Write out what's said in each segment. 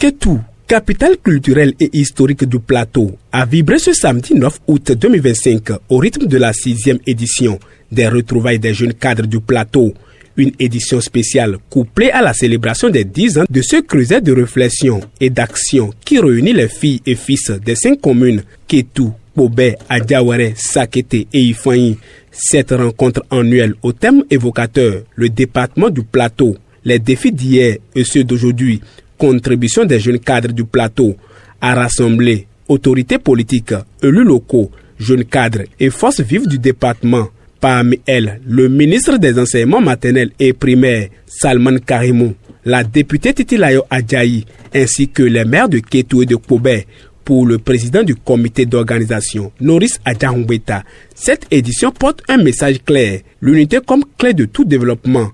Kétou, capitale culturelle et historique du plateau, a vibré ce samedi 9 août 2025 au rythme de la 6e édition des retrouvailles des jeunes cadres du plateau. Une édition spéciale couplée à la célébration des 10 ans de ce creuset de réflexion et d'action qui réunit les filles et fils des 5 communes Kétou, Kpobé, Adiawere, Sakété et Ifanyi. Cette rencontre annuelle au thème évocateur, le département du plateau, les défis d'hier et ceux d'aujourd'hui, contribution des jeunes cadres du plateau, a rassemblé autorités politiques, élus locaux, jeunes cadres et forces vives du département. Parmi elles, le ministre des enseignements maternels et primaires, Salman Karimou, la députée Titilayo Adjaï, ainsi que les maires de Kétou et de Kpobé. Pour le président du comité d'organisation, Noris Adjahoumbeta, cette édition porte un message clair, l'unité comme clé de tout développement.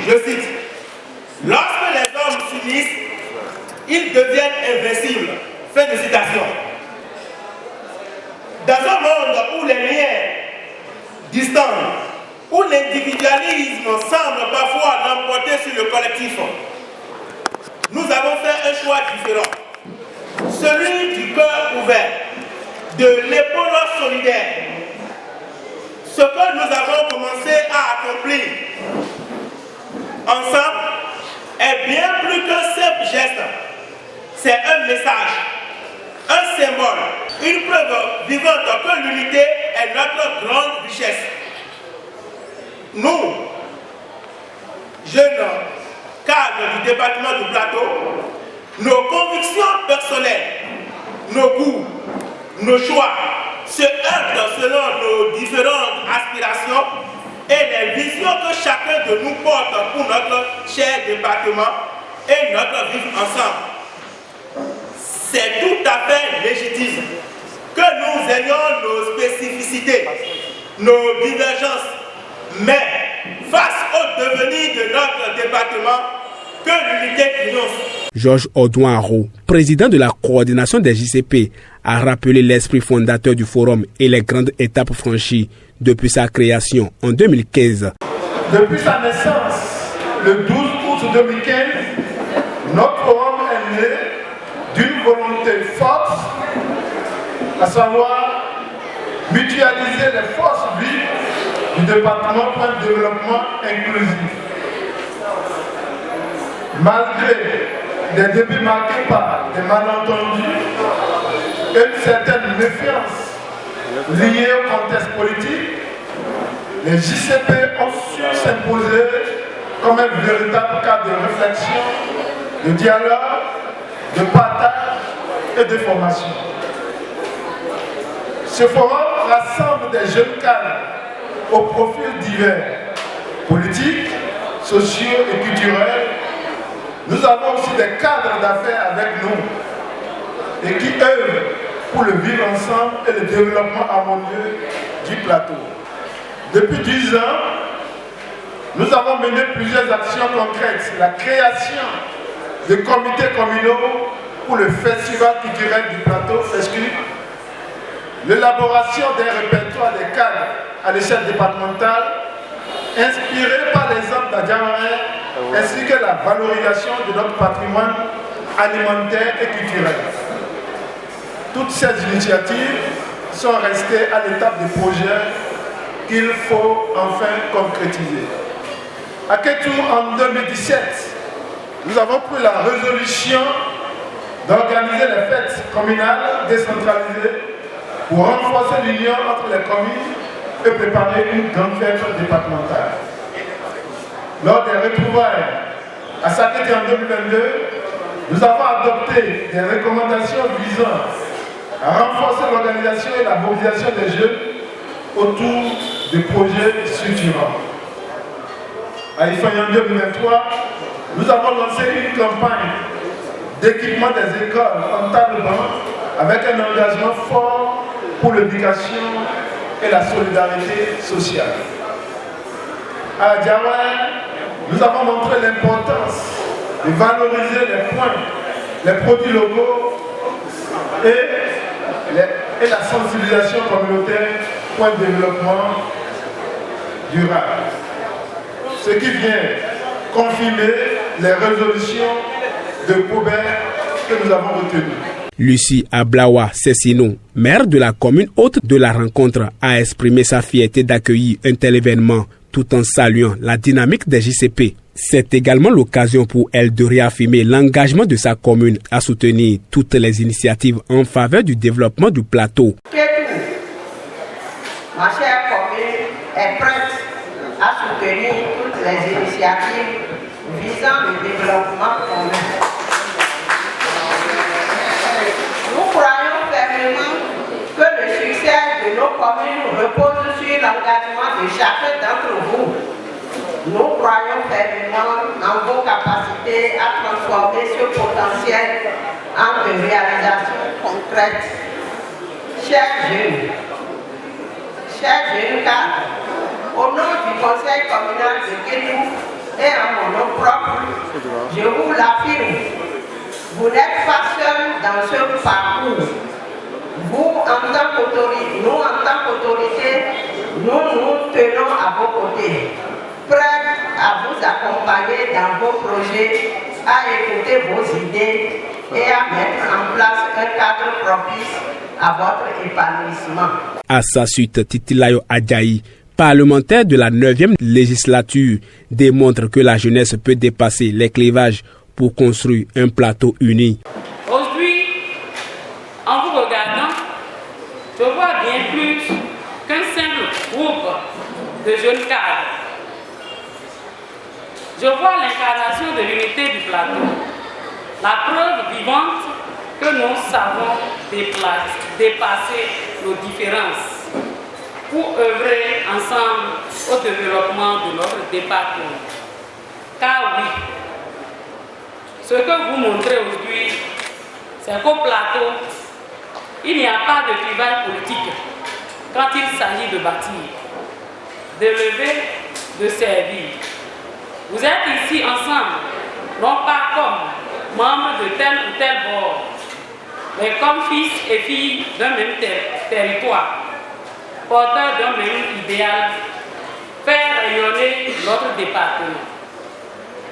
Je cite, lorsque les hommes s'unissent, ils deviennent invincibles. Fin de citation. Dans un monde où les liens distants, où l'individualisme semble parfois l'emporter sur le collectif, nous avons fait un choix différent. Celui du cœur ouvert, de l'épaule solidaire. Ce que nous avons commencé à accomplir ensemble est bien plus qu'un simple geste. C'est un message, un symbole, une preuve vivante que l'unité est notre grande richesse. Nous, jeunes cadres du département du plateau, nos convictions personnelles, nos goûts, nos choix se heurtent selon nos différentes aspirations et les visions que chacun de nous porte pour notre cher département et notre vivre ensemble. C'est tout à fait légitime que nous ayons nos spécificités, nos divergences, mais face au devenir de notre département, que l'unité triomphe. Georges Odouaro, président de la coordination des JCP, a rappelé l'esprit fondateur du forum et les grandes étapes franchies depuis sa création en 2015. Depuis sa naissance, le 12 août 2015, notre forum est né d'une volonté forte, à savoir mutualiser les forces vives du département pour un développement inclusif. Malgré des débuts marqués par des malentendus et une certaine méfiance liée au contexte politique, les JCP ont su s'imposer comme un véritable cadre de réflexion, de dialogue, de partage et de formation. Ce forum rassemble des jeunes cadres aux profils divers, politiques, sociaux et culturels. Nous avons aussi des cadres d'affaires avec nous et qui œuvrent pour le vivre ensemble et le développement harmonieux du plateau. Depuis 10 ans, nous avons mené plusieurs actions concrètes. La création de comités communaux pour le festival culturel du plateau, FESCUP, l'élaboration des répertoires des cadres à l'échelle départementale, inspirés par l'exemple d'Adiawere, ainsi que la valorisation de notre patrimoine alimentaire et culturel. Toutes ces initiatives sont restées à l'étape des projets qu'il faut enfin concrétiser. À Kétou, en 2017, nous avons pris la résolution d'organiser les fêtes communales décentralisées pour renforcer l'union entre les communes et préparer une grande fête départementale. Lors des retrouvailles à Sakété en 2022, nous avons adopté des recommandations visant à renforcer l'organisation et la mobilisation des jeunes autour de projets structurants. À Ifanyi en 2023, nous avons lancé une campagne d'équipement des écoles en table-banc avec un engagement fort pour l'éducation et la solidarité sociale. À Adiawere, nous avons montré l'importance de valoriser les points, les produits locaux et la sensibilisation communautaire pour un développement durable. Ce qui vient confirmer les résolutions de Paubert que nous avons retenues. Lucie Ablawa Sessino, maire de la commune hôte de la rencontre, a exprimé sa fierté d'accueillir un tel événement tout en saluant la dynamique des JCP. C'est également l'occasion pour elle de réaffirmer l'engagement de sa commune à soutenir toutes les initiatives en faveur du développement du plateau. Ma chère commune est prête à soutenir toutes les initiatives visant le développement commun. Nous croyons fermement que le succès de nos communes repose sur l'engagement de chacun d'entre vous. Nous croyons fermement en vos capacités à transformer ce potentiel en de réalisations concrètes. Chers jeunes cadres, au nom du conseil communal de Kétou et en mon nom propre, je vous l'affirme, vous n'êtes pas seuls dans ce parcours. Vous, en tant qu'autorité, nous, en tant qu'autorité, nous tenons à vos côtés, prêts à vous accompagner dans vos projets, à écouter vos idées et à mettre en place un cadre propice à votre épanouissement. À sa suite, Titilayo Adjaï, parlementaire de la 9e législature, démontre que la jeunesse peut dépasser les clivages pour construire un plateau uni. Aujourd'hui, en vous regardant, je vois bien plus qu'un simple groupe de jeunes cadres. Je vois l'incarnation de l'unité du plateau, la preuve vivante que nous savons dépasser nos différences pour œuvrer ensemble au développement de notre département. Car oui, ce que vous montrez aujourd'hui, c'est qu'au plateau, il n'y a pas de clivage politique quand il s'agit de bâtir, d'élever, de servir. Vous êtes ici ensemble, non pas comme membres de tel ou tel bord, mais comme fils et filles d'un même territoire, porteurs d'un même idéal, faire rayonner notre département.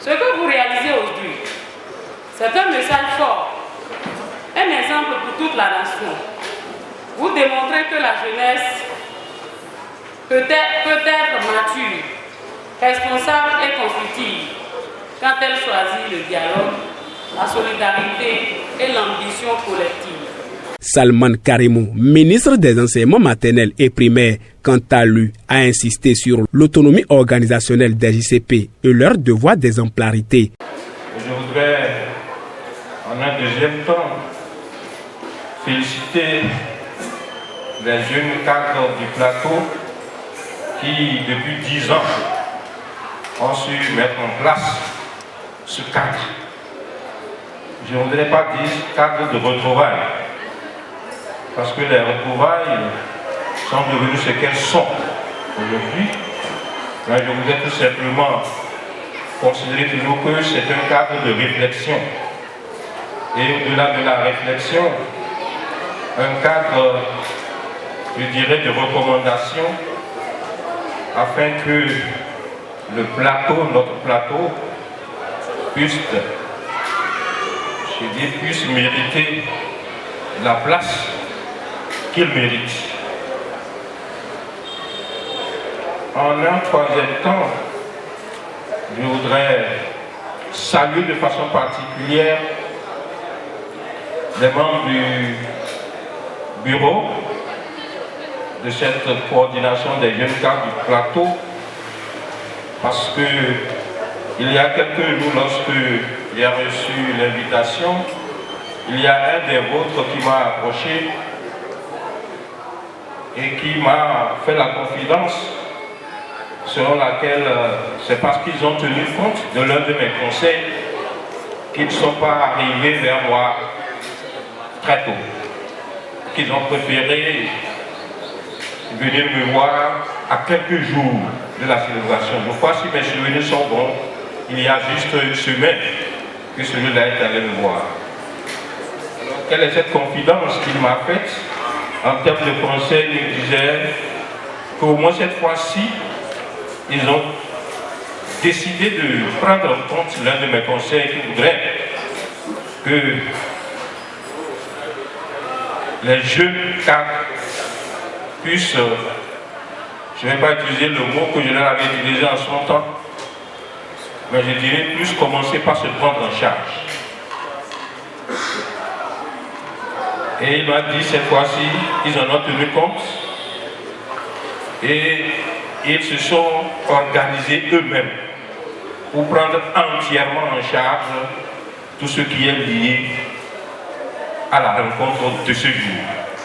Ce que vous réalisez aujourd'hui, c'est un message fort, un exemple pour toute la nation. Vous démontrez que la jeunesse peut être mature, responsable et constructive quand elle choisit le dialogue, la solidarité et l'ambition collective. Salman Karimou, ministre des enseignements maternels et primaires, quant à lui, a insisté sur l'autonomie organisationnelle des JCP et leur devoir d'exemplarité. Je voudrais, en un deuxième temps, féliciter les jeunes cadres du plateau qui, depuis 10 ans, ont su mettre en place ce cadre. Je ne voudrais pas dire cadre de retrouvailles, parce que les retrouvailles sont devenues ce qu'elles sont aujourd'hui. Mais je voudrais tout simplement considérer toujours que c'est un cadre de réflexion. Et au-delà de la réflexion, un cadre, je dirais, de recommandation, afin que le plateau, notre plateau, puisse mériter la place qu'il mérite. En un troisième temps, je voudrais saluer de façon particulière les membres du bureau de cette coordination des jeunes cadres du plateau, parce que il y a quelques jours, lorsque j'ai reçu l'invitation, il y a un des vôtres qui m'a approché et qui m'a fait la confidence selon laquelle c'est parce qu'ils ont tenu compte de l'un de mes conseils qu'ils ne sont pas arrivés vers moi très tôt, qu'ils ont préféré venir me voir à quelques jours de la célébration. Je crois, si mes souvenirs sont bons, il y a juste une semaine que celui-là est allé me voir. Alors, quelle est cette confidence qu'il m'a faite? En termes de conseil, il disait qu'au moins cette fois-ci, ils ont décidé de prendre en compte l'un de mes conseils qui voudrait que les jeunes cadres puissent, je ne vais pas utiliser le mot que je leur avais utilisé en son temps, mais je dirais plus commencer par se prendre en charge. Et il m'a dit cette fois-ci, ils en ont tenu compte et ils se sont organisés eux-mêmes pour prendre entièrement en charge tout ce qui est lié à la rencontre de ce jour.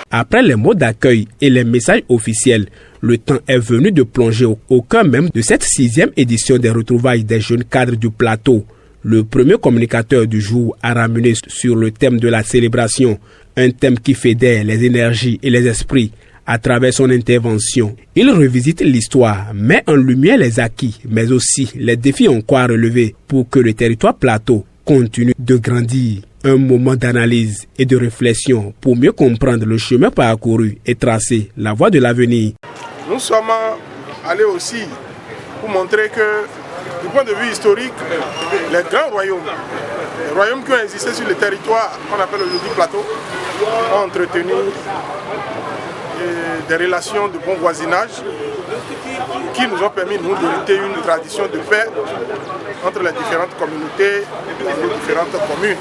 Après les mots d'accueil et les messages officiels, le temps est venu de plonger au cœur même de cette 6e édition des retrouvailles des jeunes cadres du plateau. Le premier communicateur du jour a ramené sur le thème de la célébration, un thème qui fédère les énergies et les esprits. À travers son intervention, il revisite l'histoire, met en lumière les acquis, mais aussi les défis encore à relever pour que le territoire plateau continue de grandir. Un moment d'analyse et de réflexion pour mieux comprendre le chemin parcouru et tracer la voie de l'avenir. Nous sommes allés aussi pour montrer que, du point de vue historique, les grands royaumes, les royaumes qui ont existé sur le territoire qu'on appelle aujourd'hui plateau, ont entretenu des relations de bon voisinage qui nous ont permis nous d'hériter une tradition de paix entre les différentes communautés et les différentes communes.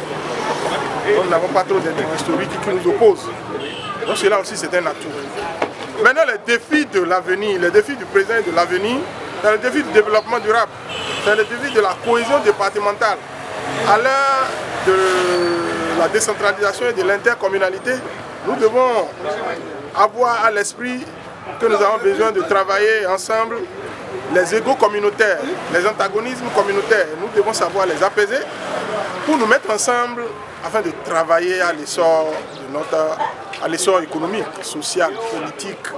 Nous n'avons pas trop d'intrigues historiques qui nous opposent. Donc cela aussi c'est un atout. Maintenant les défis de l'avenir, les défis du présent et de l'avenir, c'est le défi du développement durable, c'est le défi de la cohésion départementale. À l'heure de la décentralisation et de l'intercommunalité, nous devons avoir à l'esprit que nous avons besoin de travailler ensemble les égos communautaires, les antagonismes communautaires. Nous devons savoir les apaiser pour nous mettre ensemble afin de travailler à l'essor économique, social, politique,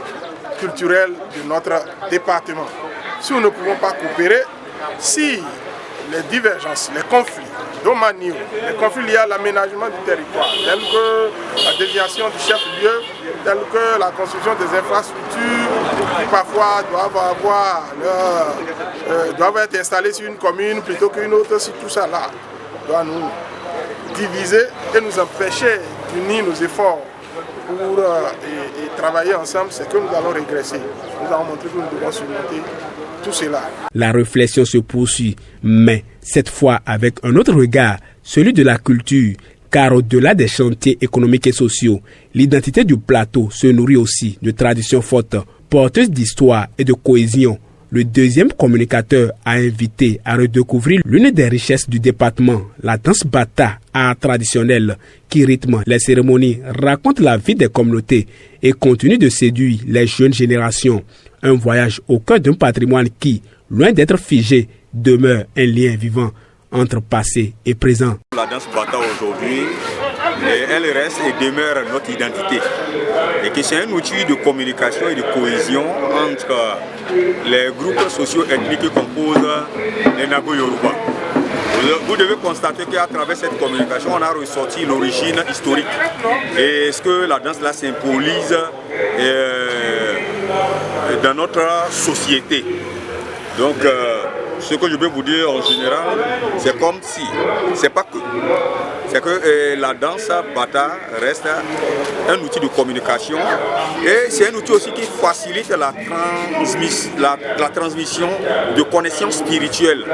culturel de notre département. Si nous ne pouvons pas coopérer, si les divergences, les conflits domaniaux, les conflits liés à l'aménagement du territoire, tels que la déviation du chef-lieu, tels que la construction des infrastructures qui parfois doivent être installées sur une commune plutôt qu'une autre, si tout ça là doit nous diviser et nous empêcher d'unir nos efforts pour et travailler ensemble, c'est que nous allons régresser. Nous allons montrer que nous devons surmonter tout cela. La réflexion se poursuit, mais cette fois avec un autre regard, celui de la culture, car au-delà des chantiers économiques et sociaux, l'identité du plateau se nourrit aussi de traditions fortes, porteuses d'histoire et de cohésion. Le deuxième communicateur a invité à redécouvrir l'une des richesses du département, la danse bata, art traditionnel qui rythme les cérémonies, raconte la vie des communautés et continue de séduire les jeunes générations. Un voyage au cœur d'un patrimoine qui, loin d'être figé, demeure un lien vivant entre passé et présent. La danse bata aujourd'hui, elle reste et demeure notre identité. Et que c'est un outil de communication et de cohésion entre les groupes socio-ethniques qui composent les Nago Yoruba. Vous devez constater qu'à travers cette communication, on a ressorti l'origine historique et ce que la danse là symbolise dans notre société. Donc, ce que je peux vous dire en général, c'est comme si, c'est pas que, c'est que la danse bata reste un outil de communication et c'est un outil aussi qui facilite la transmission de connaissances spirituelles.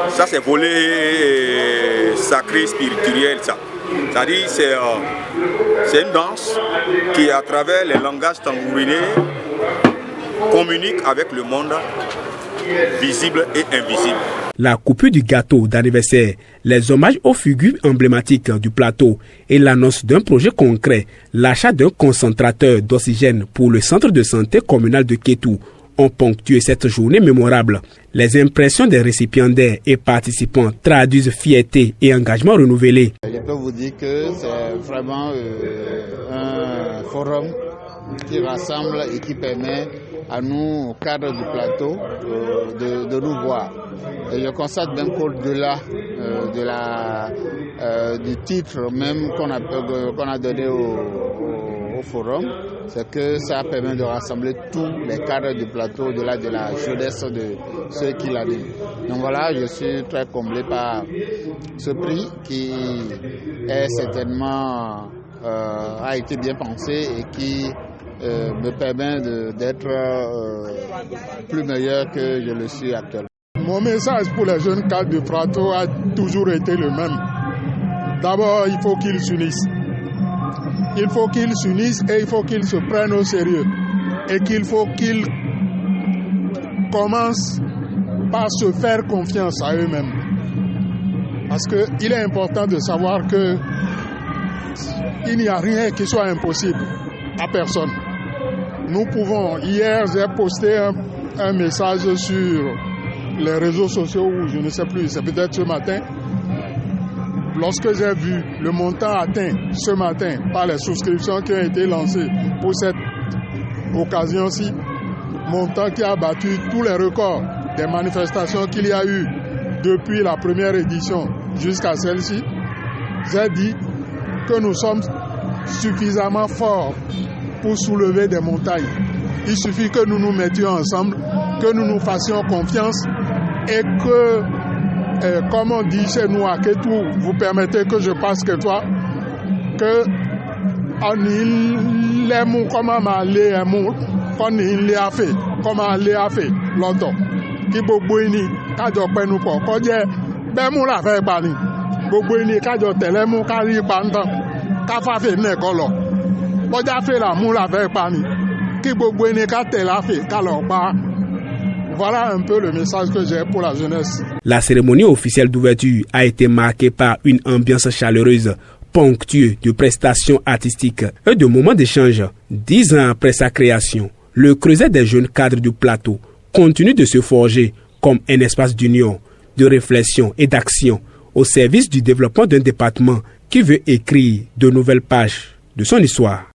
Ça, c'est volet sacré, spirituel, ça. C'est-à-dire, c'est une danse qui, à travers les langages tambourinés, communique avec le monde visible et invisible. La coupure du gâteau d'anniversaire, les hommages aux figures emblématiques du plateau et l'annonce d'un projet concret, l'achat d'un concentrateur d'oxygène pour le centre de santé communal de Kétou, ont ponctué cette journée mémorable. Les impressions des récipiendaires et participants traduisent fierté et engagement renouvelé. Je peux vous dire que c'est vraiment un forum qui rassemble et qui permet à nous, au cadre du plateau, de nous voir. Et je constate même qu'au-delà du titre même qu'on a donné au forum, c'est que ça permet de rassembler tous les cadres du plateau, au-delà de la jeunesse de ceux qui l'animent. Donc voilà, je suis très comblé par ce prix qui est certainement a été bien pensé et qui me permet d'être plus meilleur que je le suis actuellement. Mon message pour les jeunes cadres du Plateau a toujours été le même. D'abord, il faut qu'ils s'unissent. Il faut qu'ils s'unissent et il faut qu'ils se prennent au sérieux. Et qu'il faut qu'ils commencent par se faire confiance à eux-mêmes. Parce qu'il est important de savoir que il n'y a rien qui soit impossible à personne. Nous pouvons, hier j'ai posté un message sur les réseaux sociaux ou je ne sais plus, c'est peut-être ce matin. Lorsque j'ai vu le montant atteint ce matin par les souscriptions qui ont été lancées pour cette occasion-ci, montant qui a battu tous les records des manifestations qu'il y a eu depuis la première édition jusqu'à celle-ci, j'ai dit que nous sommes suffisamment forts pour soulever des montagnes. Il suffit que nous nous mettions ensemble, que nous nous fassions confiance et que, comme on dit chez nous à Kétou, vous permettez que je passe que toi, que on l'aime comme on l'aime, qu'on l'a fait, comme on l'a fait longtemps. Qui boboini, kajo penu po, koje bemu la fe bani, boboini kajo telemu kari bandan, kafa fe ne kolo, boja fe la mou la fe bani, qui boboini ka tela fe kalo ba. Voilà un peu le message que j'ai pour la jeunesse. La cérémonie officielle d'ouverture a été marquée par une ambiance chaleureuse, ponctuée de prestations artistiques et de moments d'échange. 10 ans après sa création, le Creuset des jeunes cadres du Plateau continue de se forger comme un espace d'union, de réflexion et d'action au service du développement d'un département qui veut écrire de nouvelles pages de son histoire.